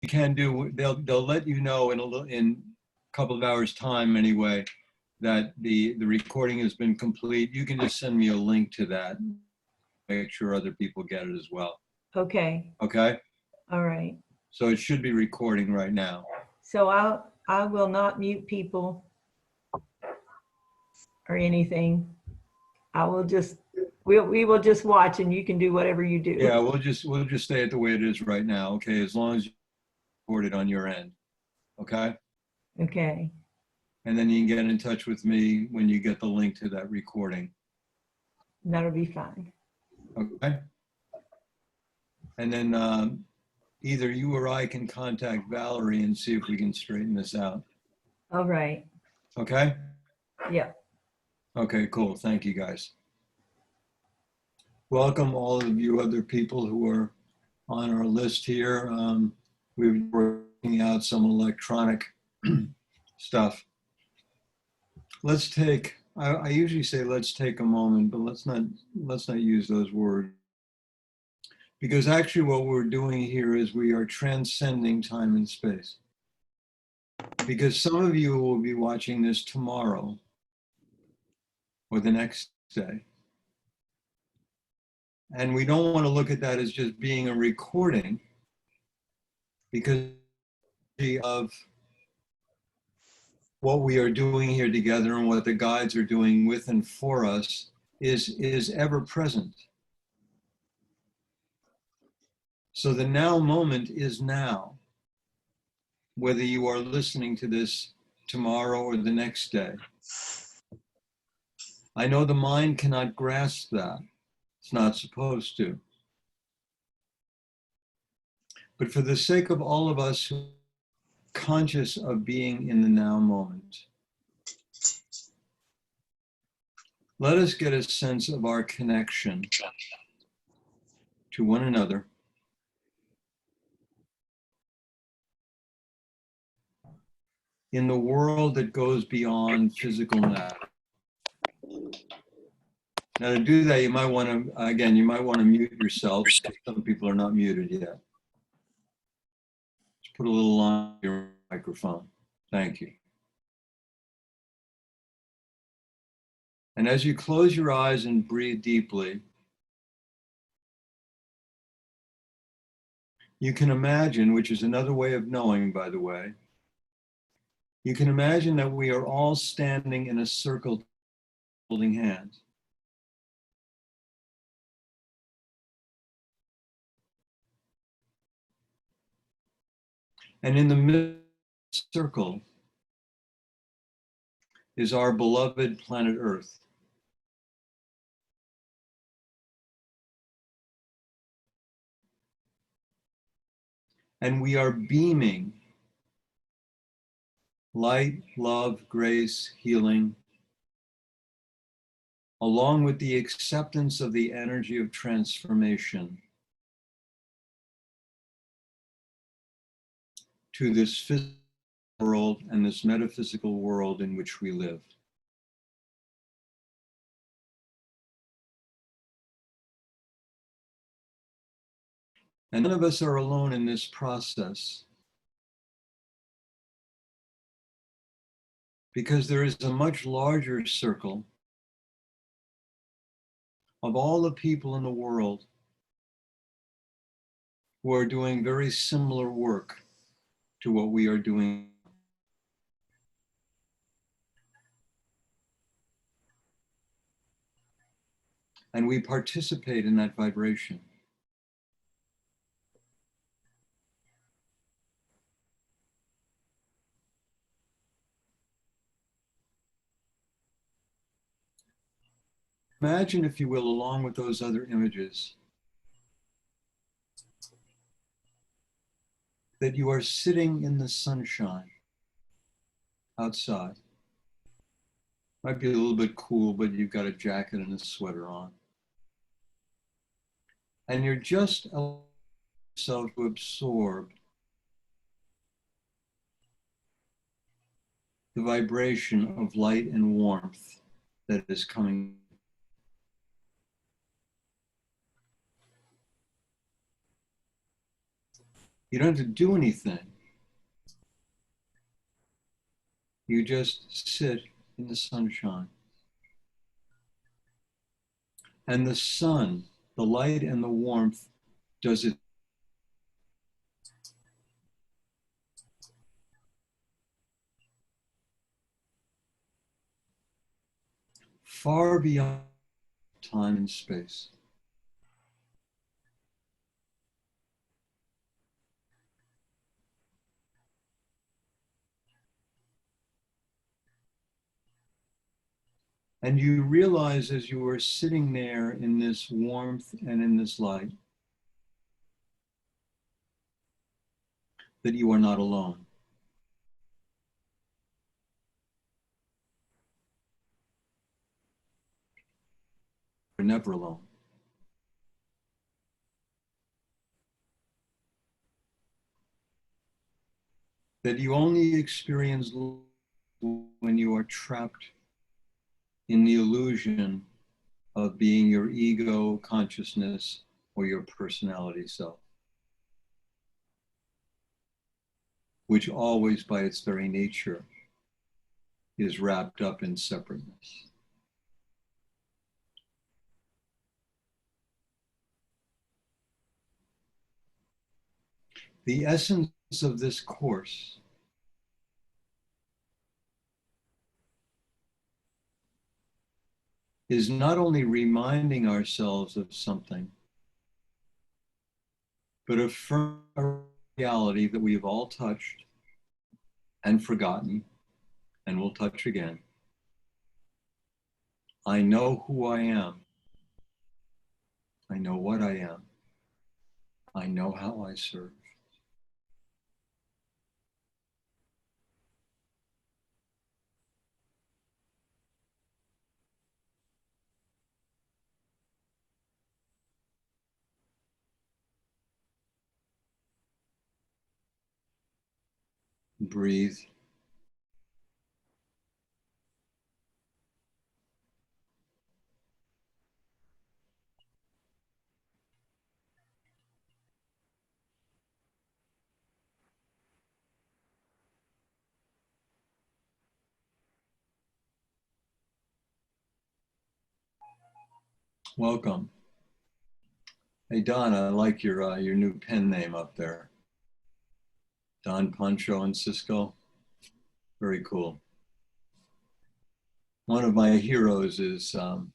you can do, they'll let you know in a couple of hours time anyway, that the recording has been complete. You can just send me a link to that. Make sure other people get it as well. Okay. Okay? All right. So it should be recording right now. So I will not mute people or anything. I will just, we will just watch and you can do whatever you do. Yeah, we'll just stay it the way it is right now, okay? As long as you record it on your end, okay? Okay. And then you can get in touch with me when you get the link to that recording, That'll be fine. okay? And then either you or I can contact Valerie and see if we can straighten this out, All right. okay? Yeah. Okay, cool. Thank you, guys. Welcome all of you other people who are on our list here. We're working out some electronic stuff. Let's take, I usually say let's take a moment, but let's not use those words. Because actually what we're doing here is we are transcending time and space. Because some of you will be watching this tomorrow or the next day. And we don't want to look at that as just being a recording, because of what we are doing here together and what the guides are doing with and for us is ever present. So the now moment is now, whether you are listening to this tomorrow or the next day. I know the mind cannot grasp that. It's not supposed to. But for the sake of all of us who are conscious of being in the now moment, let us get a sense of our connection to one another, in the world that goes beyond physical matter. Now to do that, you might want to, again, you might want to mute yourself. Some people are not muted yet. Just put a little on your microphone. Thank you. And as you close your eyes and breathe deeply, you can imagine, which is another way of knowing, by the way, you can imagine that we are all standing in a circle holding hands. And in the middle circle is our beloved planet Earth. And we are beaming light, love, grace, healing, along with the acceptance of the energy of transformation to this physical world and this metaphysical world in which we live. And none of us are alone in this process, because there is a much larger circle of all the people in the world who are doing very similar work to what we are doing. And we participate in that vibration. Imagine, if you will, along with those other images, that you are sitting in the sunshine outside. Might be a little bit cool, but you've got a jacket and a sweater on. And you're just allowing yourself to absorb the vibration of light and warmth that is coming. You don't have to do anything. You just sit in the sunshine. And the sun, the light and the warmth does it far beyond time and space. And you realize as you are sitting there in this warmth and in this light that you are not alone. You're never alone. That you only experience when you are trapped in the illusion of being your ego, consciousness, or your personality self, which always by its very nature is wrapped up in separateness. The essence of this course is not only reminding ourselves of something, but affirming a reality that we've all touched and forgotten and will touch again. I know who I am. I know what I am. I know how I serve. Breathe. Welcome. Hey Don, I like your new pen name up there. Don Poncho and Cisco. Very cool. One of my heroes is Don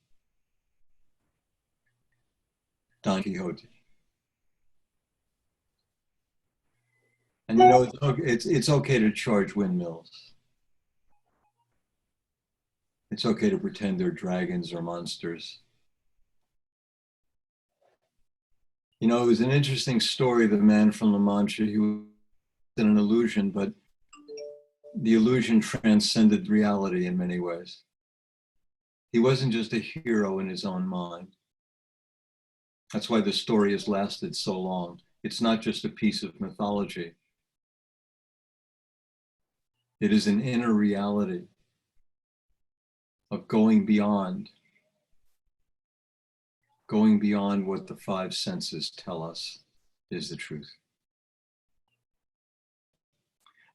Quixote. And you know, it's okay to charge windmills. It's okay to pretend they're dragons or monsters. You know, it was an interesting story, the man from La Mancha. He was in an illusion, but the illusion transcended reality in many ways. He wasn't just a hero in his own mind. That's why the story has lasted so long. It's not just a piece of mythology. It is an inner reality of going beyond what the five senses tell us is the truth.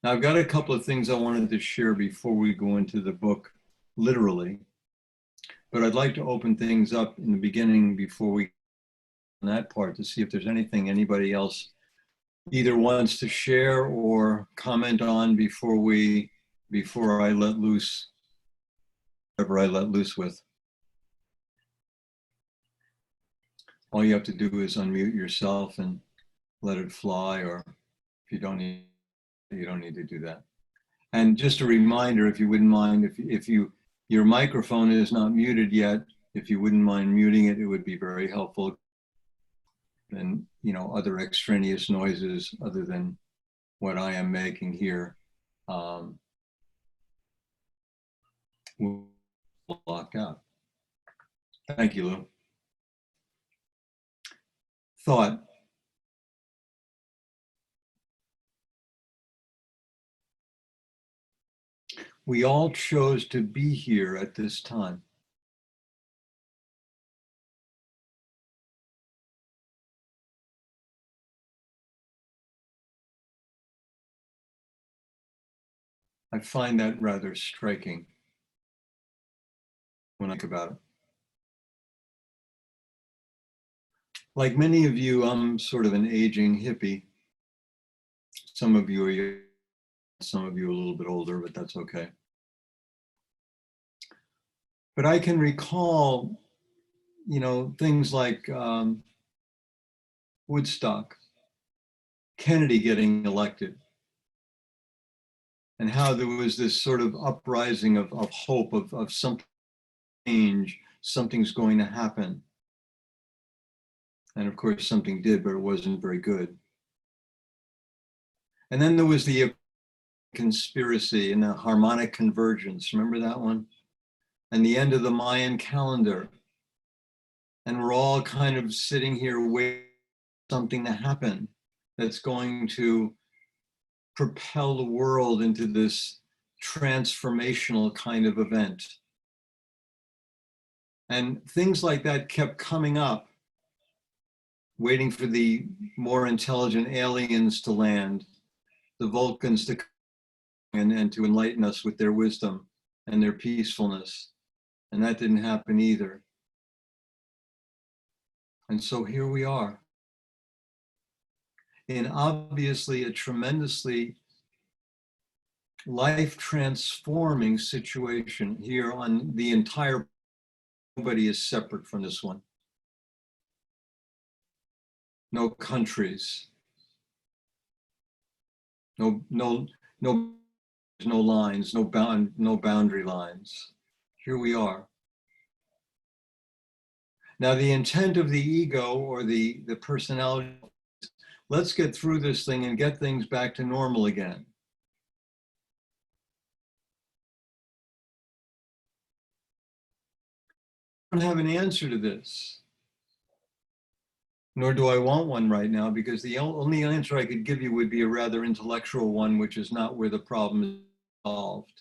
Now, I've got a couple of things I wanted to share before we go into the book literally, but I'd like to open things up in the beginning before we on that part to see if there's anything anybody else either wants to share or comment on before I let loose whatever I let loose with. All you have to do is unmute yourself and let it fly, or if you don't need to do that. And just a reminder, if you wouldn't mind, if your microphone is not muted yet, if you wouldn't mind muting it, it would be very helpful. And other extraneous noises other than what I am making here will block out. Thank you, Lou. Thought. We all chose to be here at this time. I find that rather striking when I think about it. Like many of you, I'm sort of an aging hippie. Some of you are young, some of you a little bit older, but that's okay. But I can recall, things like Woodstock, Kennedy getting elected, and how there was this sort of uprising of hope, of something change, something's going to happen. And of course, something did, but it wasn't very good. And then there was the conspiracy and the harmonic convergence. Remember that one? And the end of the Mayan calendar. And we're all kind of sitting here waiting for something to happen that's going to propel the world into this transformational kind of event. And things like that kept coming up, waiting for the more intelligent aliens to land, the Vulcans to come and to enlighten us with their wisdom and their peacefulness. And that didn't happen either. And so here we are, in obviously a tremendously life-transforming situation here on the entire, nobody is separate from this one. No countries, no lines, no boundary lines. Here we are. Now, the intent of the ego or the personality, let's get through this thing and get things back to normal again. I don't have an answer to this, nor do I want one right now, because the only answer I could give you would be a rather intellectual one, which is not where the problem is solved.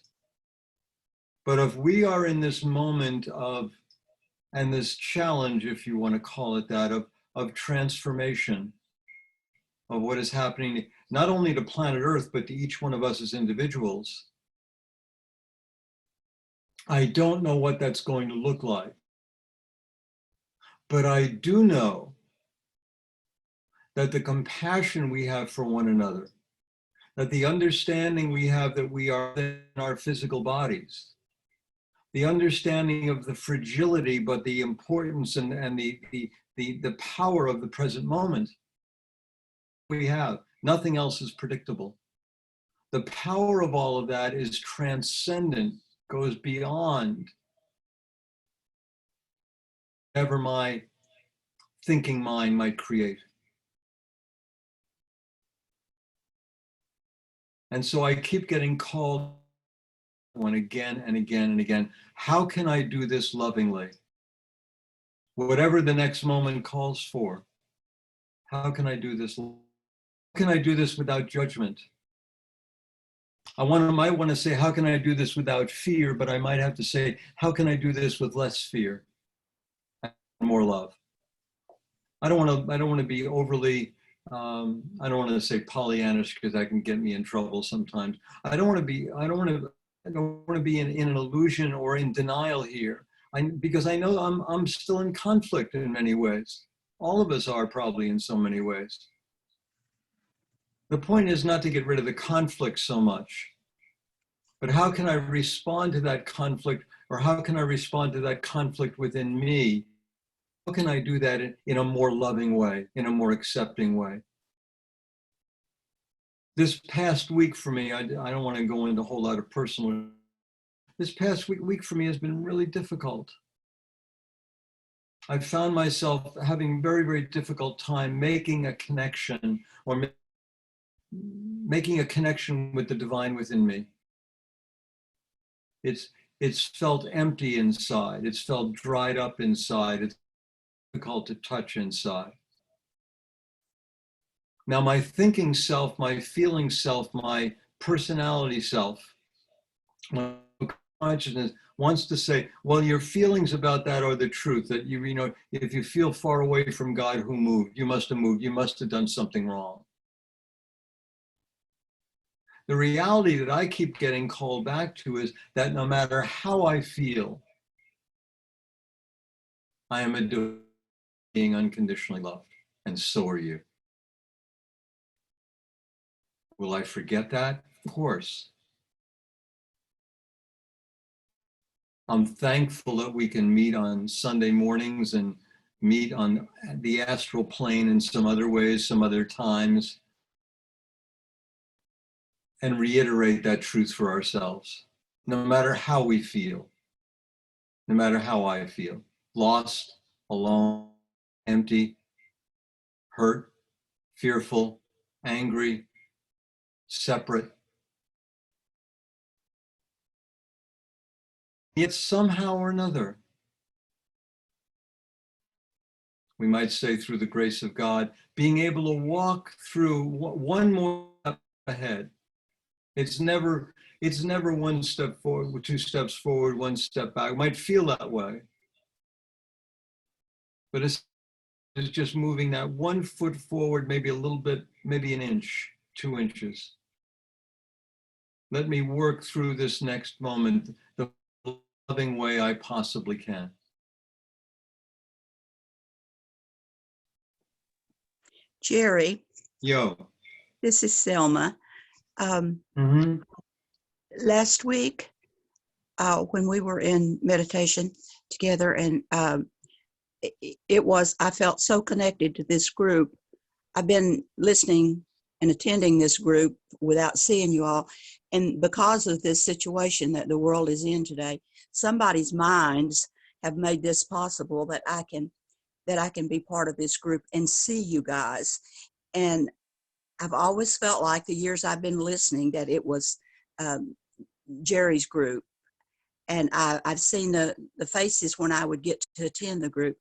But if we are in this moment of, and this challenge, if you want to call it that, of transformation, of what is happening, not only to planet Earth, but to each one of us as individuals, I don't know what that's going to look like. But I do know that the compassion we have for one another, that the understanding we have that we are in our physical bodies, the understanding of the fragility, but the importance and the power of the present moment we have. Nothing else is predictable. The power of all of that is transcendent, goes beyond whatever my thinking mind might create. And so I keep getting called on again and again and again. How can I do this lovingly? Whatever the next moment calls for. How can I do this? How can I do this without judgment? I might want to say, how can I do this without fear? But I might have to say, how can I do this with less fear and more love? I don't want to be overly, I don't want to say Pollyannish, because that can get me in trouble sometimes. I don't want to be in an illusion or in denial here. Because I know I'm still in conflict in many ways. All of us are probably in so many ways. The point is not to get rid of the conflict so much, but how can I respond to that conflict, or how can I respond to that conflict within me? How can I do that in a more loving way, in a more accepting way? This past week for me, I don't want to go into a whole lot of personal. This past week for me has been really difficult. I found myself having very, very difficult time making a connection, or making a connection with the divine within me. It's felt empty inside. It's felt dried up inside. It's difficult to touch inside. Now, my thinking self, my feeling self, my personality self, my consciousness wants to say, well, your feelings about that are the truth, that you know, if you feel far away from God, who moved? You must have moved. You must have done something wrong. The reality that I keep getting called back to is that no matter how I feel, I am a being unconditionally loved, and so are you. Will I forget that? Of course. I'm thankful that we can meet on Sunday mornings and meet on the astral plane in some other ways, some other times, and reiterate that truth for ourselves. No matter how we feel, no matter how I feel, lost, alone, empty, hurt, fearful, angry, separate. Yet somehow or another, we might say through the grace of God, being able to walk through one more step ahead. It's never one step forward, two steps forward, one step back. It might feel that way, but it's just moving that 1 foot forward, maybe a little bit, maybe an inch, 2 inches. Let me work through this next moment the loving way I possibly can. Jerry, Yo. this is Selma. Last week, when we were in meditation together, and I felt so connected to this group. I've been listening and attending this group without seeing you all. And because of this situation that the world is in today, somebody's minds have made this possible that I can be part of this group and see you guys. And I've always felt like the years I've been listening that it was Jerry's group. And I've seen the faces when I would get to attend the group.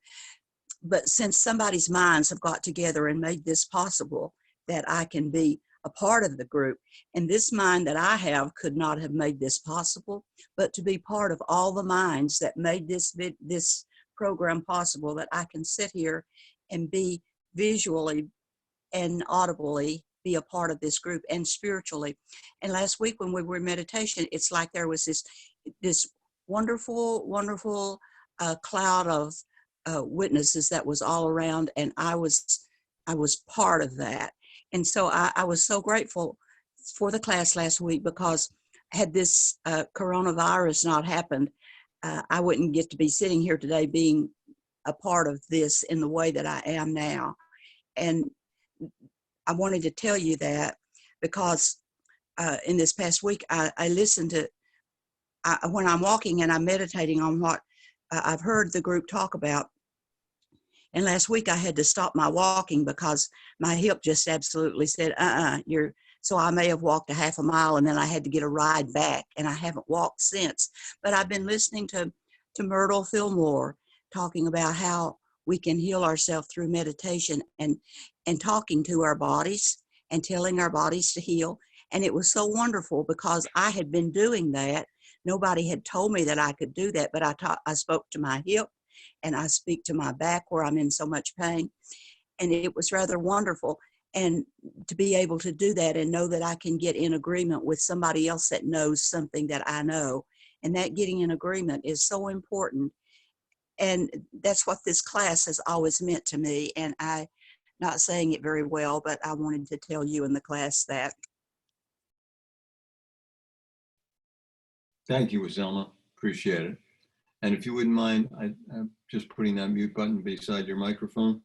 But since somebody's minds have got together and made this possible, that I can be a part of the group. And this mind that I have could not have made this possible, but to be part of all the minds that made this program possible, that I can sit here and be visually and audibly be a part of this group and spiritually. And last week when we were in meditation, it's like there was this wonderful cloud of witnesses that was all around, and I was part of that. And so I was so grateful for the class last week, because had this coronavirus not happened, I wouldn't get to be sitting here today being a part of this in the way that I am now. And I wanted to tell you that because in this past week, I listened to, when I'm walking and I'm meditating on what I've heard the group talk about. And last week I had to stop my walking because my hip just absolutely said, so I may have walked a half a mile and then I had to get a ride back, and I haven't walked since. But I've been listening to Myrtle Fillmore talking about how we can heal ourselves through meditation and talking to our bodies and telling our bodies to heal. And it was so wonderful because I had been doing that. Nobody had told me that I could do that, but I spoke to my hip and I speak to my back where I'm in so much pain. And it was rather wonderful. And to be able to do that and know that I can get in agreement with somebody else that knows something that I know. And that getting in agreement is so important. And that's what this class has always meant to me. And I'm not saying it very well, but I wanted to tell you in the class that. Thank you, Selma. Appreciate it. And if you wouldn't mind, I'm just putting that mute button beside your microphone.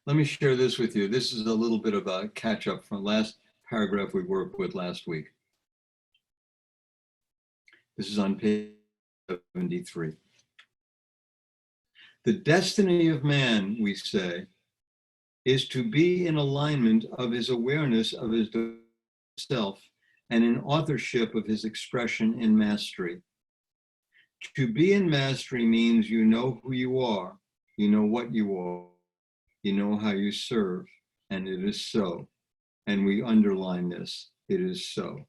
Let me share this with you. This is a little bit of a catch up from the last paragraph we worked with last week. This is on page 73. The destiny of man, we say, is to be in alignment of his awareness of his self and in authorship of his expression in mastery. To be in mastery means you know who you are, you know what you are, you know how you serve, and it is so. And we underline this, it is so.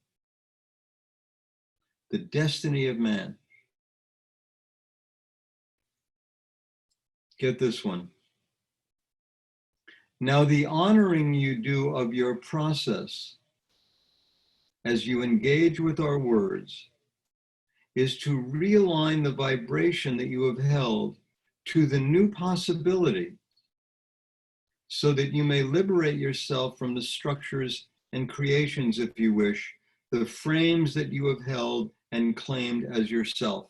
The destiny of man. Get this one. Now, the honoring you do of your process as you engage with our words is to realign the vibration that you have held to the new possibility so that you may liberate yourself from the structures and creations, if you wish, the frames that you have held and claimed as yourself.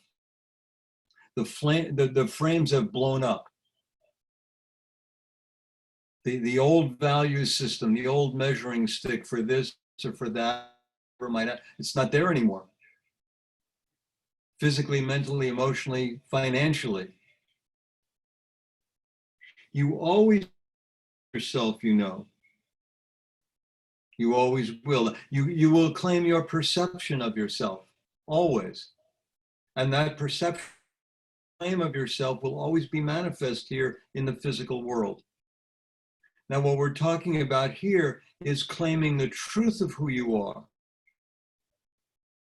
The frames have blown up. The old value system, the old measuring stick for this or for that, it's not there anymore. Physically, mentally, emotionally, financially. You always yourself, you know. You always will. You will claim your perception of yourself, always. And that perception claim of yourself will always be manifest here in the physical world. Now, what we're talking about here is claiming the truth of who you are.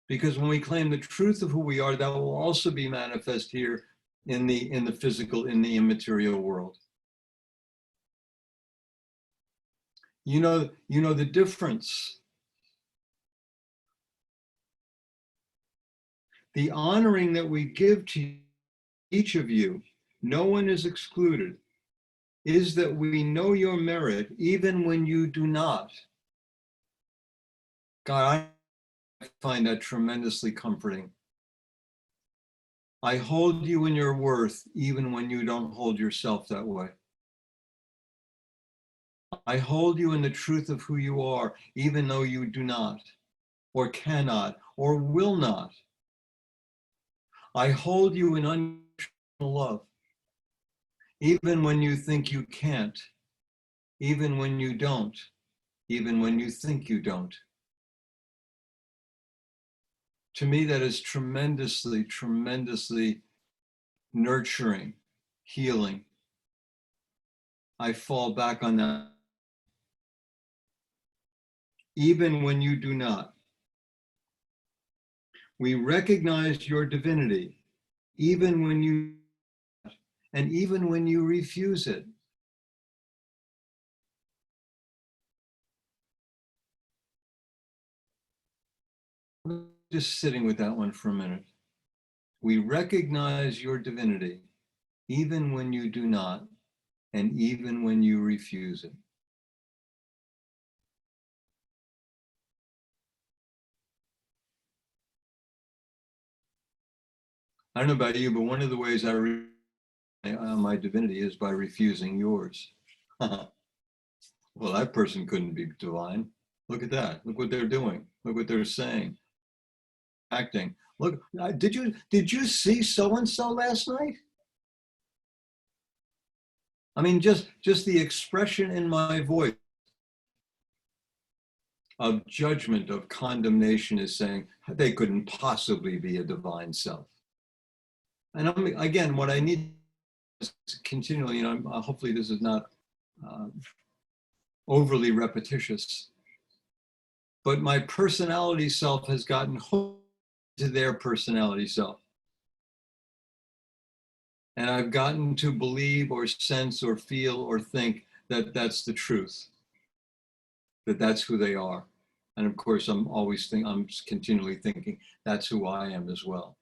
Because when we claim the truth of who we are, that will also be manifest here in the physical, in the immaterial world. You know the difference. The honoring that we give to each of you, no one is excluded, is that we know your merit even when you do not. God, I find that tremendously comforting. I hold you in your worth even when you don't hold yourself that way. I hold you in the truth of who you are, even though you do not, or cannot, or will not. I hold you in unconditional love, even when you think you can't, even when you don't, even when you think you don't. To me, that is tremendously, tremendously nurturing, healing. I fall back on that. Even when you do not. We recognize your divinity, even when you, and even when you refuse it. Just sitting with that one for a minute. We recognize your divinity, even when you do not, and even when you refuse it. I don't know about you, but one of the ways I my divinity is by refusing yours. Well, that person couldn't be divine. Look at that. Look what they're doing. Look what they're saying, acting. Look, did you see so-and-so last night? I mean, just the expression in my voice of judgment, of condemnation is saying they couldn't possibly be a divine self. And again, what I need is continually, hopefully this is not overly repetitious, but my personality self has gotten hooked to their personality self. And I've gotten to believe or sense or feel or think that that's the truth, that that's who they are. And of course, I'm continually thinking that's who I am as well.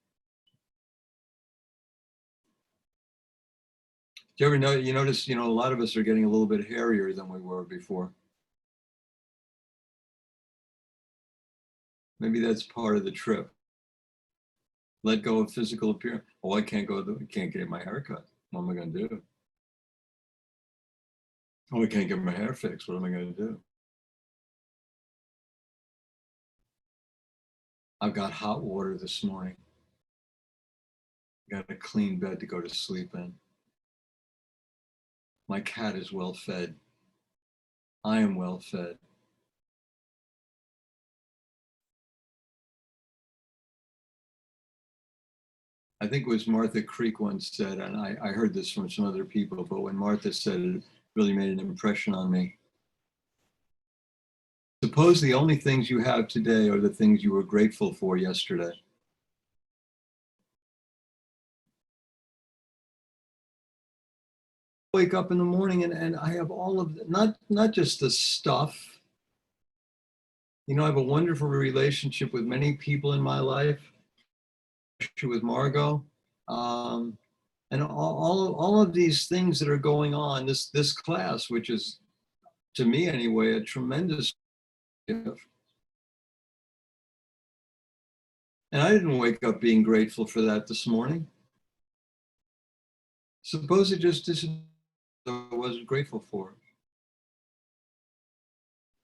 Do you ever know, you notice, a lot of us are getting a little bit hairier than we were before. Maybe that's part of the trip. Let go of physical appearance. Oh, I can't get my hair cut. What am I going to do? Oh, I can't get my hair fixed. What am I going to do? I've got hot water this morning. Got a clean bed to go to sleep in. My cat is well fed. I am well fed. I think it was Martha Creek once said, and I heard this from some other people, but when Martha said it, it really made an impression on me. Suppose the only things you have today are the things you were grateful for yesterday. wake up in the morning and I have all of, not just the stuff. You know, I have a wonderful relationship with many people in my life, especially with Margot. And all of these things that are going on, this class, which is, to me anyway, a tremendous gift. And I didn't wake up being grateful for that this morning. Suppose it just disappeared. I wasn't grateful for.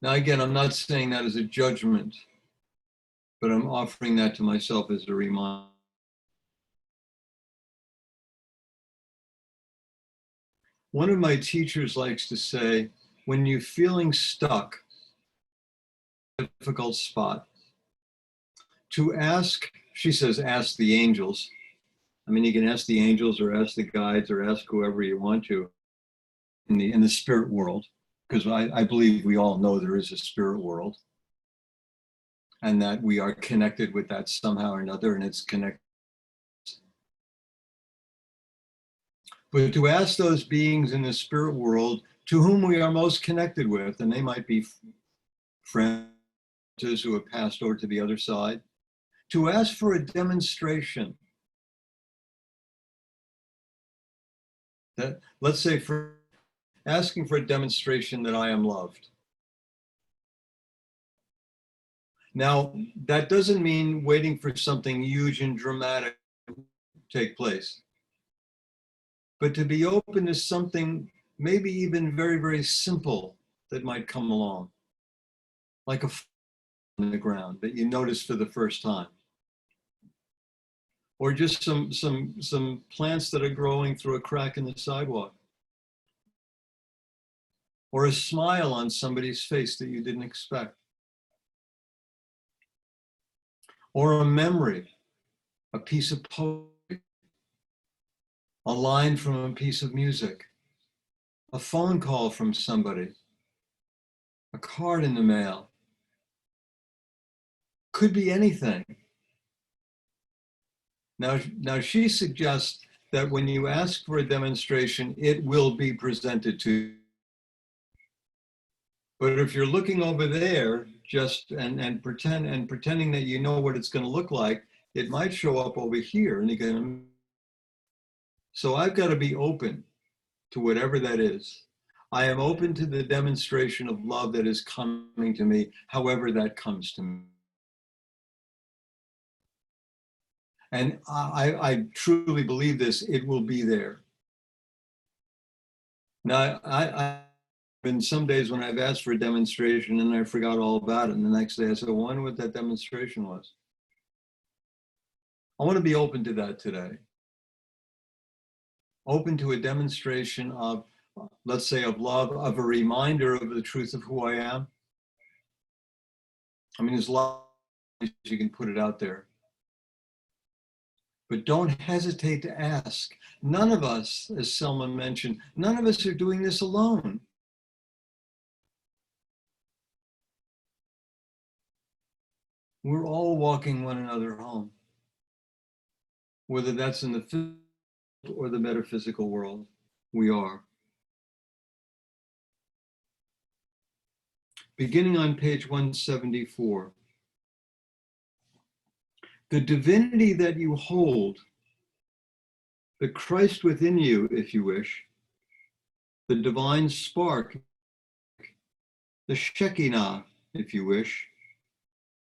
Now, again, I'm not saying that as a judgment, but I'm offering that to myself as a reminder. One of my teachers likes to say, when you're feeling stuck, in a difficult spot, to ask, she says, ask the angels. I mean, you can ask the angels or ask the guides or ask whoever you want to in the spirit world, because I believe we all know there is a spirit world and that we are connected with that somehow or another, and it's connected. But to ask those beings in the spirit world to whom we are most connected with, and they might be friends who have passed over to the other side, to ask for a demonstration that, let's say, for asking for a demonstration that I am loved. Now, that doesn't mean waiting for something huge and dramatic to take place, but to be open to something maybe even very, very simple that might come along, like a on the ground that you notice for the first time, or just some plants that are growing through a crack in the sidewalk, or a smile on somebody's face that you didn't expect, or a memory, a piece of poetry, a line from a piece of music, a phone call from somebody, a card in the mail. Could be anything. Now she suggests that when you ask for a demonstration, it will be presented to you. But if you're looking over there just and pretending that you know what it's going to look like, it might show up over here. And again, so I've got to be open to whatever that is. I am open to the demonstration of love that is coming to me, however that comes to me. And I truly believe this, it will be there. Now, I've been some days when I've asked for a demonstration and I forgot all about it. And the next day I said, I wonder what that demonstration was. I want to be open to that today. Open to a demonstration of, let's say, of love, of a reminder of the truth of who I am. I mean, there's a lot of ways you can put it out there. But don't hesitate to ask. None of us, as Selma mentioned, none of us are doing this alone. We're all walking one another home, whether that's in the physical or the metaphysical world, we are. Beginning on page 174. The divinity that you hold, the Christ within you, if you wish, the divine spark, the Shekinah, if you wish.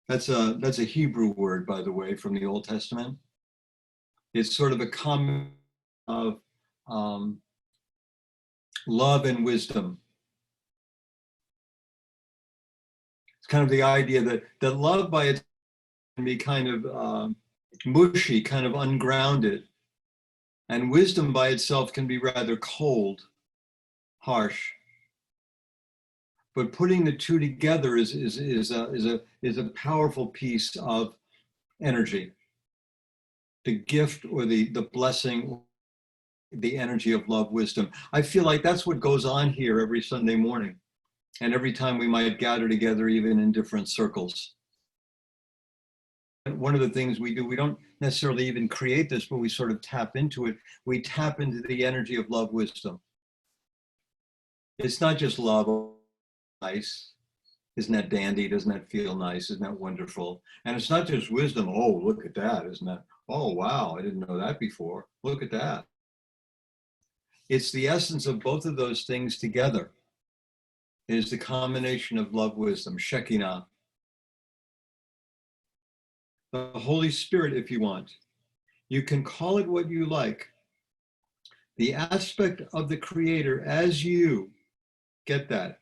That's a Hebrew word, by the way, from the Old Testament. It's sort of a combination of love and wisdom. It's kind of the idea that love by itself can be kind of mushy, kind of ungrounded. And wisdom by itself can be rather cold, harsh. But putting the two together is a powerful piece of energy. The gift or the blessing, the energy of love, wisdom. I feel like that's what goes on here every Sunday morning. And every time we might gather together, even in different circles. One of the things we do, we don't necessarily even create this, but we sort of tap into it. We tap into the energy of love, wisdom. It's not just love, nice. Isn't that dandy? Doesn't that feel nice? Isn't that wonderful? And it's not just wisdom. Oh, look at that. Isn't that? Oh, wow. I didn't know that before. Look at that. It's the essence of both of those things together. It is the combination of love, wisdom, Shekinah. The Holy Spirit, if you want. You can call it what you like. The aspect of the Creator as you, get that,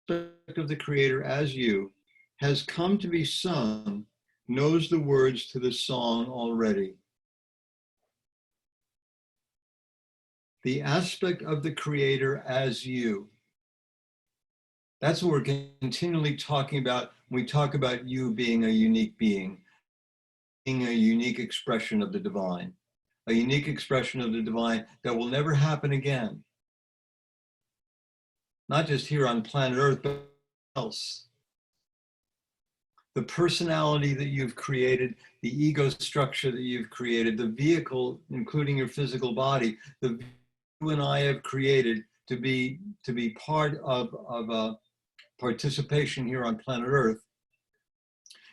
aspect of the Creator as you, has come to be sung, knows the words to the song already. The aspect of the Creator as you. That's what we're continually talking about when we talk about you being a unique being, being a unique expression of the divine, a unique expression of the divine that will never happen again. Not just here on planet Earth, but else. The personality that you've created, the ego structure that you've created, the vehicle, including your physical body, the you and I have created to be part of a participation here on planet Earth,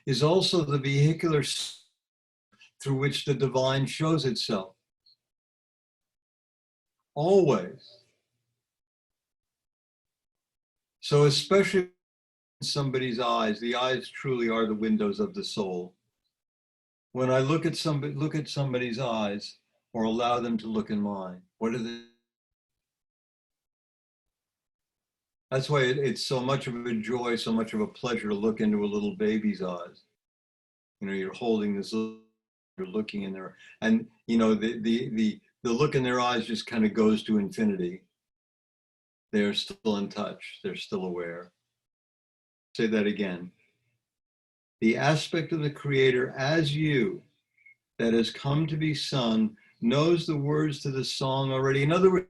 is also the vehicular through which the divine shows itself. Always. So especially in somebody's eyes, the eyes truly are the windows of the soul. When I look at somebody's eyes, or allow them to look in mine, what are they? That's why it's so much of a joy, so much of a pleasure to look into a little baby's eyes. You know, you're holding this, you're looking in there, and you know the look in their eyes just kind of goes to infinity. They're still in touch. They're still aware. Say that again. The aspect of the Creator as you that has come to be sung knows the words to the song already. In other words,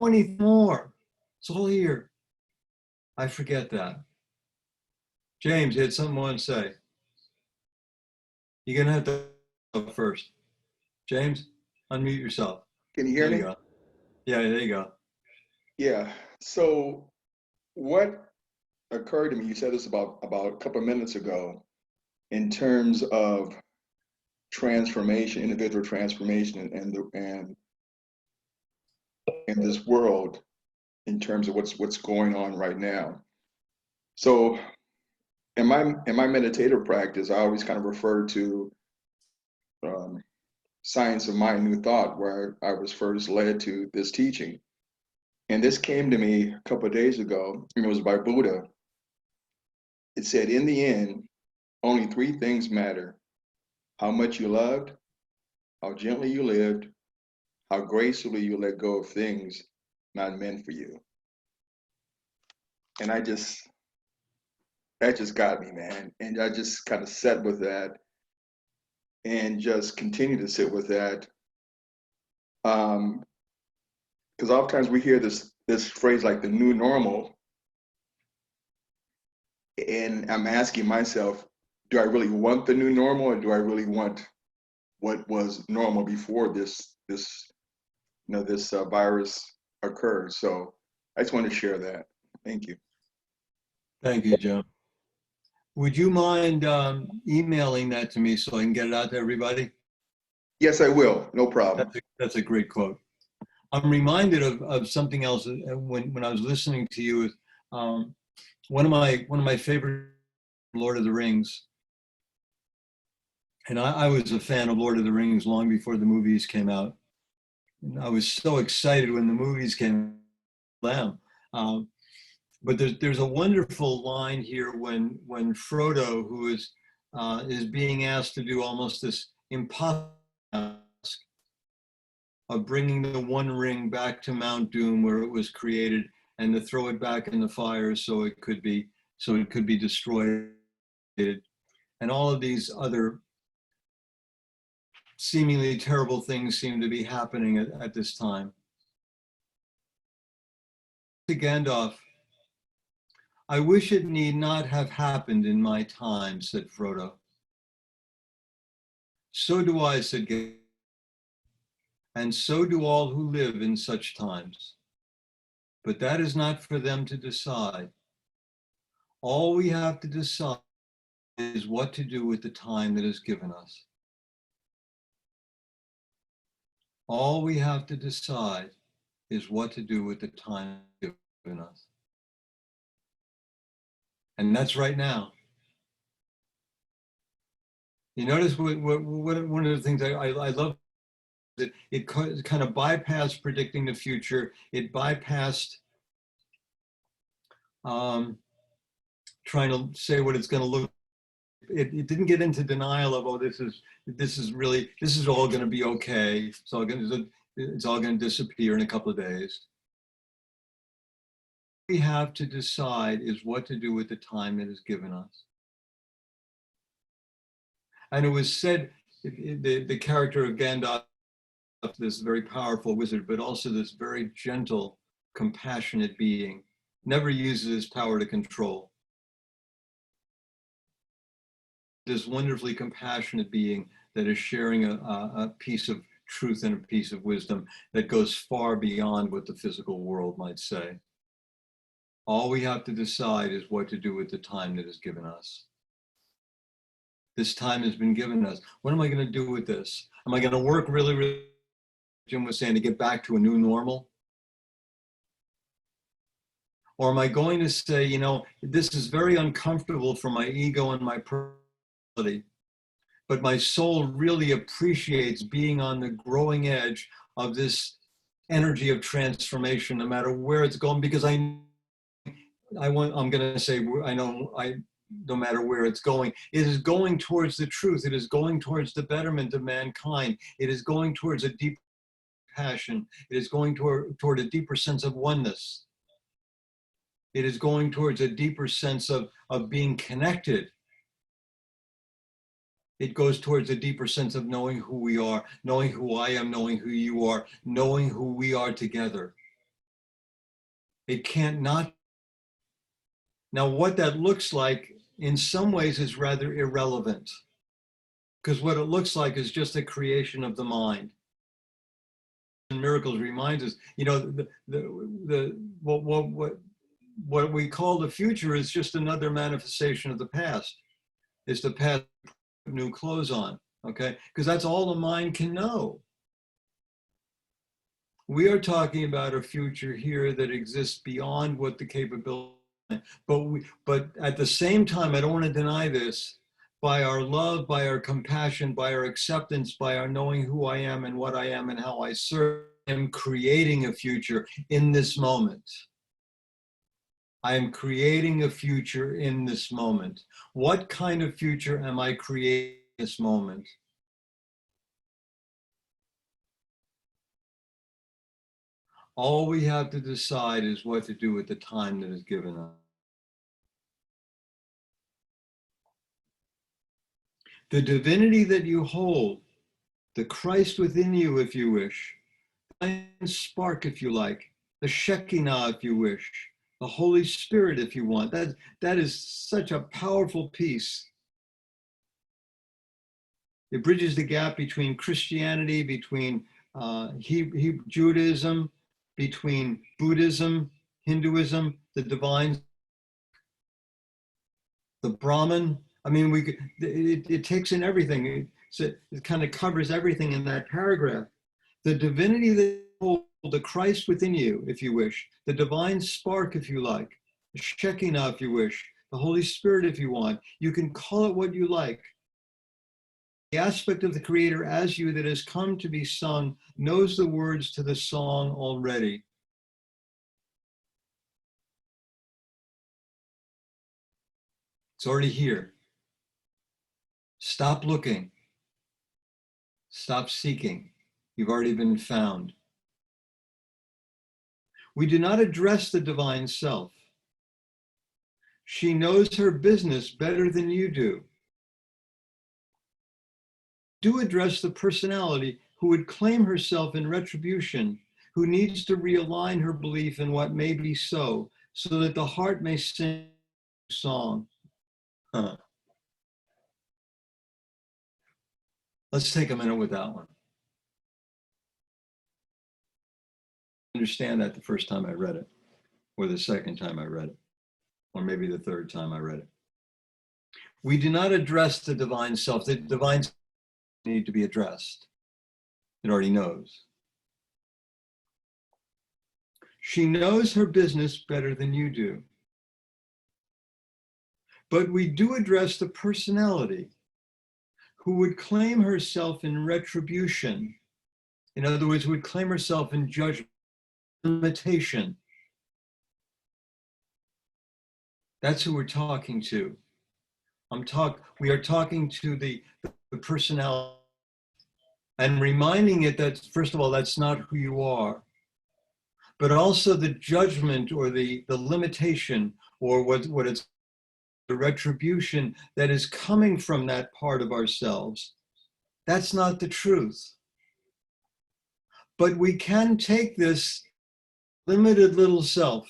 20 more. It's all here. I forget that. James, you had something more to say. You're going to have to go first. James, unmute yourself. Can you hear There me? you go. Yeah, there you go. Yeah. So what occurred to me, you said this about a couple of minutes ago, in terms of transformation, individual transformation and in this world, in terms of what's going on right now. So in my meditative practice, I always kind of refer to Science of Mind, New Thought, where I was first led to this teaching. And this came to me a couple of days ago, and it was by Buddha. It said, in the end, only three things matter: how much you loved, how gently you lived, how gracefully you let go of things not meant for you. And that just got me, man. And I just kind of sat with that and just continue to sit with that. Because oftentimes we hear this phrase like the new normal, and I'm asking myself, do I really want the new normal, or do I really want what was normal before this virus occurred? So I just want to share that. Thank you. Thank you, Joe. Would you mind emailing that to me so I can get it out to everybody? Yes, I will. No problem. That's a great quote. I'm reminded of something else when I was listening to you. One of my favorite, Lord of the Rings, and I was a fan of Lord of the Rings long before the movies came out. And I was so excited when the movies came out. But there's a wonderful line here when Frodo, who is being asked to do almost this impossible task of bringing the One Ring back to Mount Doom where it was created, and to throw it back in the fire so it could be destroyed, and all of these other seemingly terrible things seem to be happening at this time. To Gandalf, I wish it need not have happened in my time, said Frodo. So do I, said Gandalf, and so do all who live in such times. But that is not for them to decide. All we have to decide is what to do with the time that is given us. All we have to decide is what to do with the time given us. And that's right now. You notice one of the things I love, that it kind of bypassed predicting the future. It bypassed trying to say what it's going to look. It didn't get into denial of, oh, this is all going to be okay. It's all going to disappear in a couple of days. What we have to decide is what to do with the time that is given us. And it was said, the character of Gandalf, this very powerful wizard, but also this very gentle, compassionate being, never uses his power to control. This wonderfully compassionate being that is sharing a piece of truth and a piece of wisdom that goes far beyond what the physical world might say. All we have to decide is what to do with the time that is given us. This time has been given us. What am I going to do with this? Am I going to work really, really, Jim was saying, to get back to a new normal? Or am I going to say, you know, this is very uncomfortable for my ego and my personality, but my soul really appreciates being on the growing edge of this energy of transformation, no matter where it's going, because I'm going to say, no matter where it's going, it is going towards the truth. It is going towards the betterment of mankind. It is going towards a deep passion. It is going toward a deeper sense of oneness. It is going towards a deeper sense of being connected. It goes towards a deeper sense of knowing who we are, knowing who I am, knowing who you are, knowing who we are together. It can't not. Now, what that looks like in some ways is rather irrelevant, because what it looks like is just a creation of the mind. And Miracles reminds us, you know, what we call the future is just another manifestation of the past. It's the past, new clothes on, okay? Because that's all the mind can know. We are talking about a future here that exists beyond what the capability. But at the same time, I don't want to deny this, by our love, by our compassion, by our acceptance, by our knowing who I am and what I am and how I serve, I am creating a future in this moment. I am creating a future in this moment. What kind of future am I creating in this moment? All we have to decide is what to do with the time that is given us. The divinity that you hold, the Christ within you, if you wish, the spark, if you like, the Shekinah, if you wish, the Holy Spirit, if you want. That is such a powerful piece. It bridges the gap between Christianity, between Judaism, between Buddhism, Hinduism, the divine, the Brahman. I mean, it takes in everything. It kind of covers everything in that paragraph. The divinity that holds, the Christ within you, if you wish, the divine spark, if you like, the Shekinah, if you wish, the Holy Spirit, if you want. You can call it what you like. The aspect of the Creator as you that has come to be sung knows the words to the song already. It's already here. Stop looking. Stop seeking. You've already been found. We do not address the divine self. She knows her business better than you do. Do address the personality who would claim herself in retribution, who needs to realign her belief in what may be so that the heart may sing a song. Let's take a minute with that one. Understand that the first time I read it. or the second time I read it, or maybe the third time I read it. We do not address the divine self. The divine self need to be addressed. It already knows. She knows her business better than you do. But we do address the personality who would claim herself in retribution. In other words, would claim herself in judgment, limitation. That's who we're talking to. We are talking to the personality and reminding it that, first of all, that's not who you are, but also the judgment or the limitation or what it's the retribution that is coming from that part of ourselves. That's not the truth. But we can take this limited little self,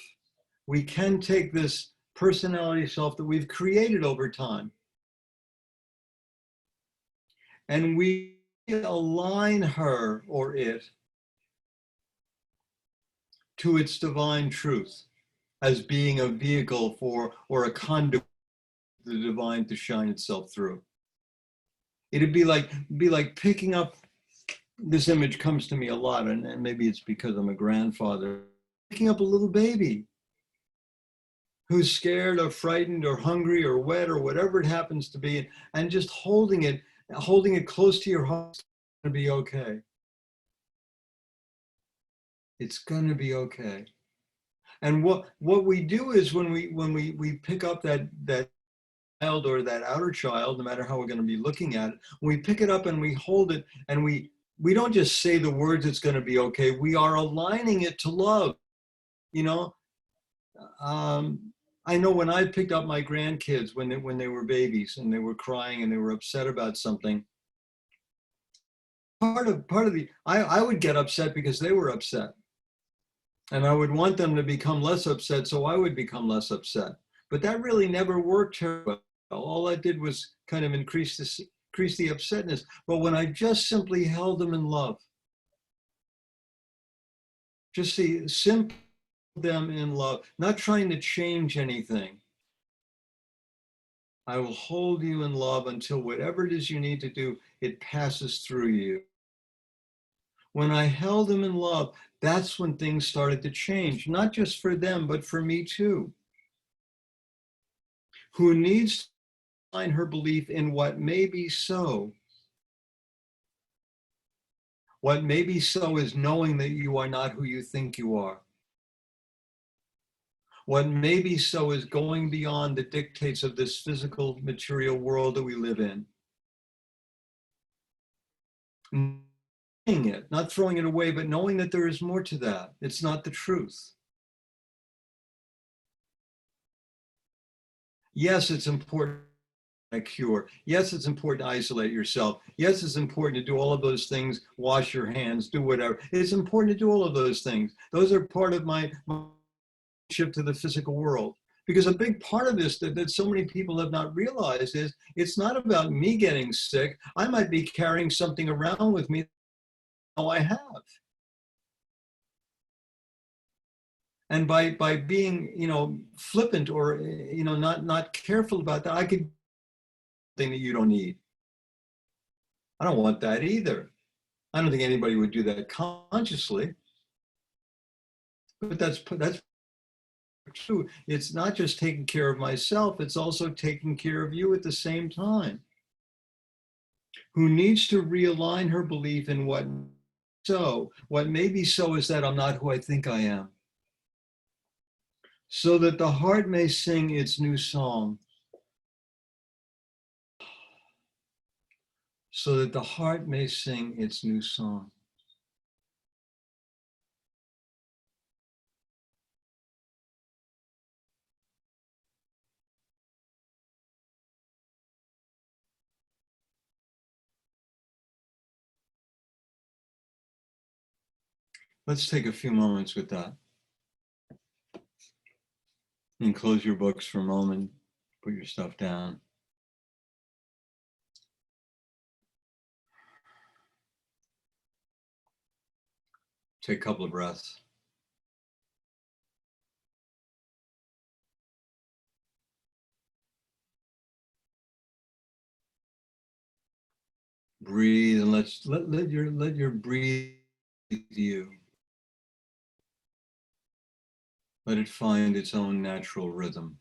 we can take this personality self that we've created over time, and we align her or it to its divine truth as being a vehicle for, or a conduit for the divine to shine itself through. It'd be like picking up, this image comes to me a lot, and maybe it's because I'm a grandfather, picking up a little baby who's scared or frightened or hungry or wet or whatever it happens to be, and just holding it close to your heart. It's gonna be okay. It's gonna be okay. And what we do is when we pick up that child or that outer child, no matter how we're going to be looking at it, when we pick it up and we hold it, and we don't just say the words "it's going to be okay." We are aligning it to love. You know, I know when I picked up my grandkids when they were babies and they were crying and they were upset about something. Part of the I would get upset because they were upset. And I would want them to become less upset, so I would become less upset. But that really never worked very well. All that did was kind of increase the upsetness. But when I just simply held them in love, just simply them in love, not trying to change anything. I will hold you in love until whatever it is you need to do, it passes through you. When I held them in love, that's when things started to change, not just for them, but for me too. Who needs to find her belief in what may be so. What may be so is knowing that you are not who you think you are. What may be so is going beyond the dictates of this physical material world that we live in. It, not throwing it away, but knowing that there is more to that. It's not the truth. Yes, it's important to cure. Yes, it's important to isolate yourself. Yes, it's important to do all of those things, wash your hands, do whatever. It's important to do all of those things. Those are part of my relationship to the physical world. Because a big part of this that so many people have not realized is it's not about me getting sick. I might be carrying something around with me I have. And by being, flippant or, not careful about that, I could think that you don't need. I don't want that either. I don't think anybody would do that consciously. But that's true. It's not just taking care of myself, it's also taking care of you at the same time. Who needs to realign her belief in what may be so is that I'm not who I think I am. So that the heart may sing its new song. So that the heart may sing its new song. Let's take a few moments with that. You can close your books for a moment, put your stuff down. Take a couple of breaths. Breathe and let your breathe you. Let it find its own natural rhythm.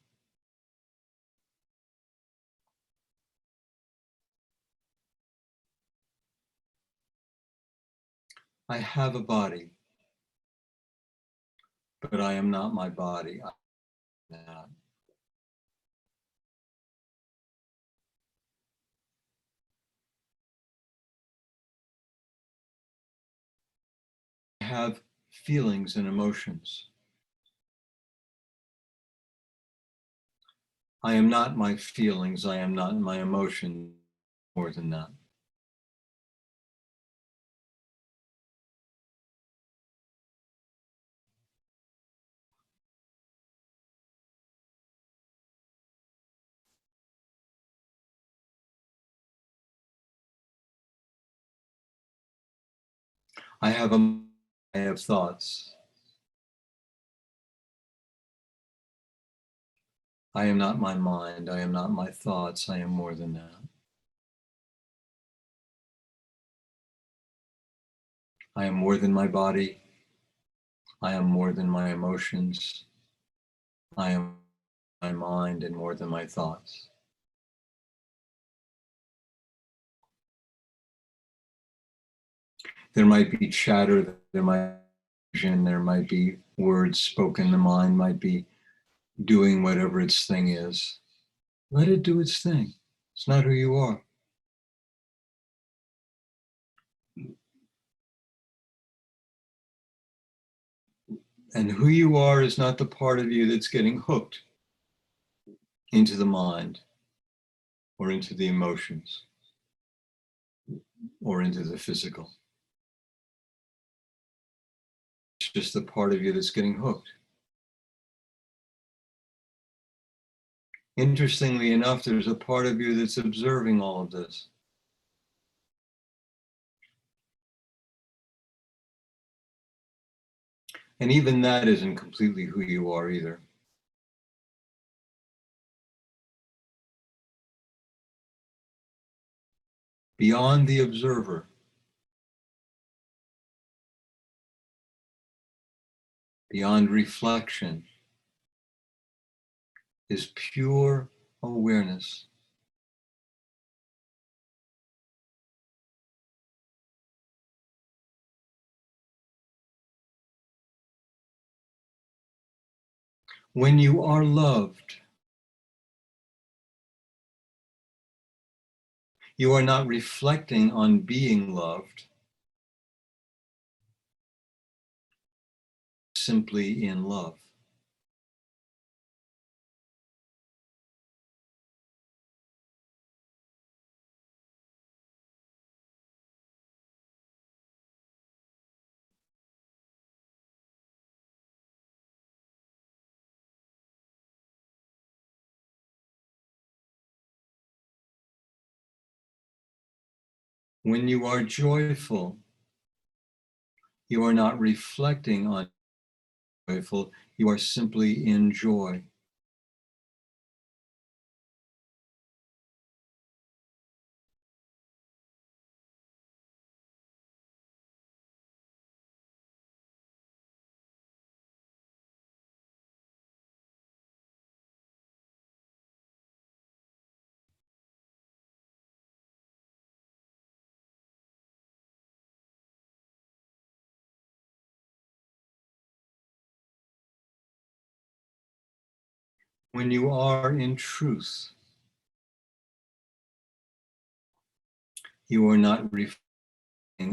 I have a body, but I am not my body. I am not. I have feelings and emotions. I am not my feelings. I am not my emotions. More than that. I have thoughts. I am not my mind. I am not my thoughts. I am more than that. I am more than my body. I am more than my emotions. I am my mind and more than my thoughts. There might be chatter, there might be vision, there might be words spoken, the mind might be doing whatever its thing is. Let it do its thing. It's not who you are. And who you are is not the part of you that's getting hooked into the mind or into the emotions or into the physical. It's just the part of you that's getting hooked. Interestingly enough, there's a part of you that's observing all of this. And even that isn't completely who you are either. Beyond the observer, beyond reflection, is pure awareness. When you are loved, you are not reflecting on being loved, simply in love. When you are joyful, you are not reflecting on joyful, you are simply in joy. When you are in truth, you are not reflecting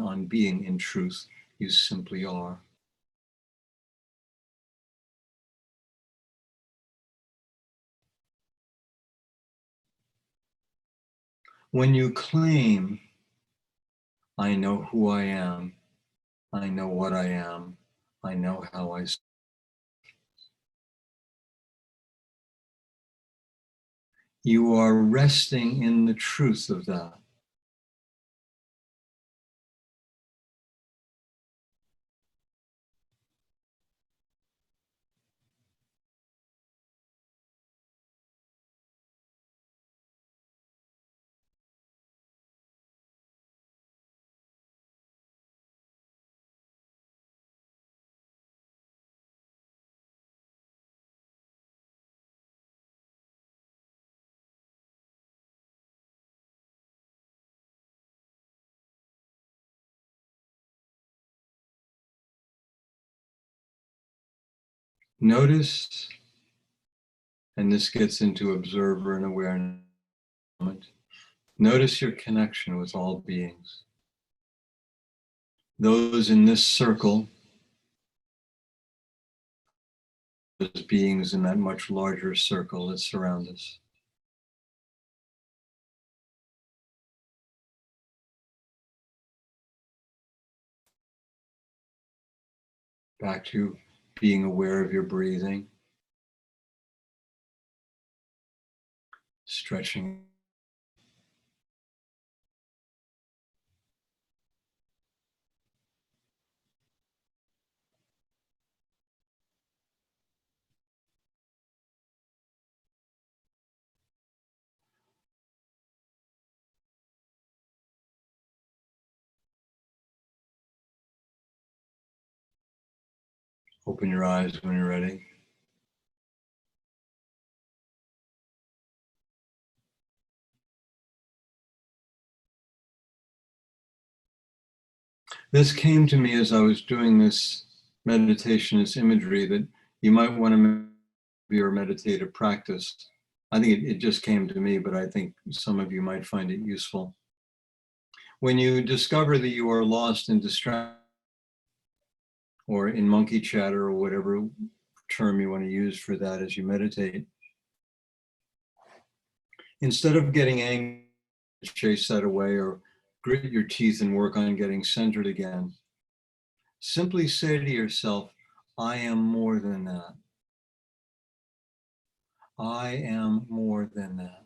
on being in truth, you simply are. When you claim, I know who I am, I know what I am, I know how I. You are resting in the truth of that. Notice, and this gets into observer and awareness. Notice your connection with all beings. Those in this circle, those beings in that much larger circle that surround us. Back to being aware of your breathing, stretching. Open your eyes when you're ready. This came to me as I was doing this meditation, this imagery that you might want to be your meditative practice. I think it just came to me, but I think some of you might find it useful. When you discover that you are lost in distraction, or in monkey chatter, or whatever term you want to use for that as you meditate, instead of getting angry, chase that away, or grit your teeth and work on getting centered again, simply say to yourself, I am more than that. I am more than that.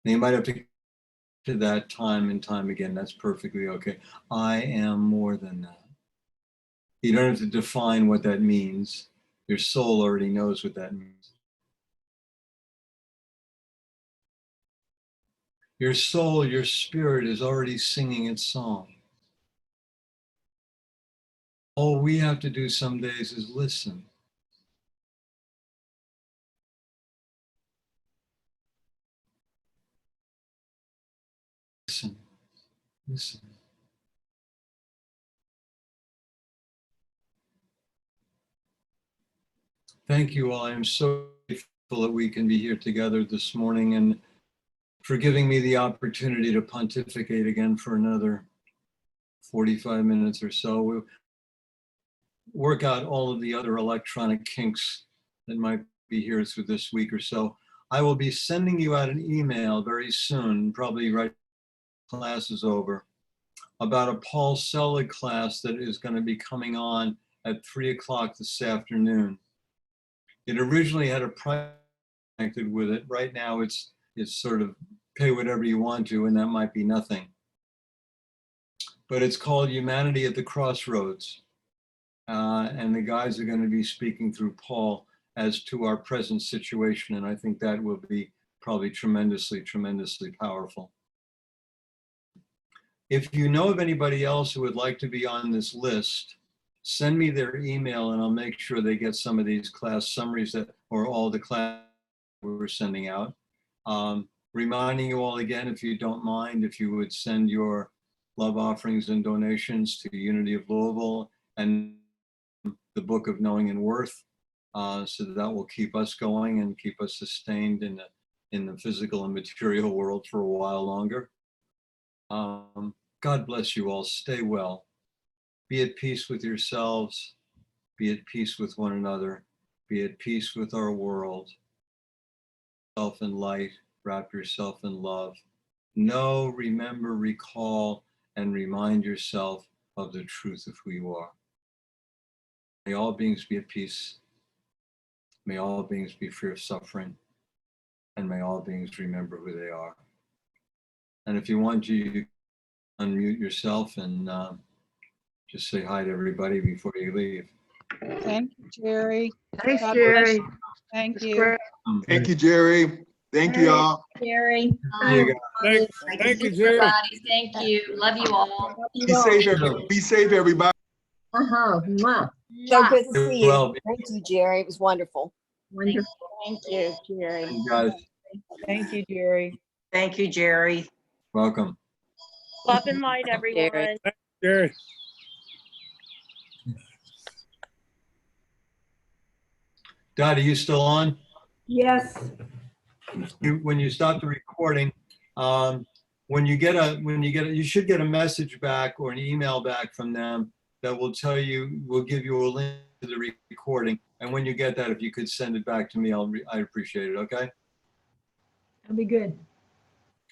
And you might have to that time and time again. That's perfectly okay. I am more than that. You don't have to define what that means. Your soul already knows what that means. Your soul, your spirit is already singing its song. All we have to do some days is listen. Listen. Listen. Thank you all. I am so grateful that we can be here together this morning, and for giving me the opportunity to pontificate again for another 45 minutes or so. We'll work out all of the other electronic kinks that might be here through this week or so. I will be sending you out an email very soon, probably right when class is over, about a Paul Selig class that is going to be coming on at 3 o'clock this afternoon. It originally had a price connected with it. Right now it's sort of pay whatever you want to, and that might be nothing. But it's called Humanity at the Crossroads. And the guys are going to be speaking through Paul as to our present situation. And I think that will be probably tremendously, tremendously powerful. If you know of anybody else who would like to be on this list, send me their email and I'll make sure they get some of these class summaries or all the class we're sending out. Reminding you all again, if you don't mind, if you would send your love offerings and donations to Unity of Louisville and the Book of Knowing and Worth, so that will keep us going and keep us sustained in the physical and material world for a while longer. God bless you all. Stay well. Be at peace with yourselves. Be at peace with one another. Be at peace with our world. Self in light. Wrap yourself in love. Know, remember, recall, and remind yourself of the truth of who you are. May all beings be at peace. May all beings be free of suffering. And may all beings remember who they are. And if you want, you unmute yourself and just say hi to everybody before you leave. Thank you, Jerry. Thanks, God Jerry. bless you. Thank It's you. great. Thank you, Jerry. Thank you all. Jerry. You guys. Thank you, Jerry. Everybody, thank you. Love you all. Be safe, everybody. Mwah. So good to see you. Well, Thank you, Jerry. It was wonderful. Wonderful. Thank you, Jerry. you guys, Thank you, Jerry. Thank you, Jerry. welcome. Love and light, everyone. Jerry. Dottie, you still on? Yes. When you stop the recording, when you get you should get a message back or an email back from them that will tell you, will give you a link to the recording. And when you get that, if you could send it back to me, I'd appreciate it. Okay. That'll be good.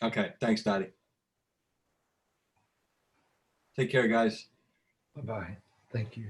Okay. Thanks, Dottie. Take care, guys. Bye-bye. Thank you.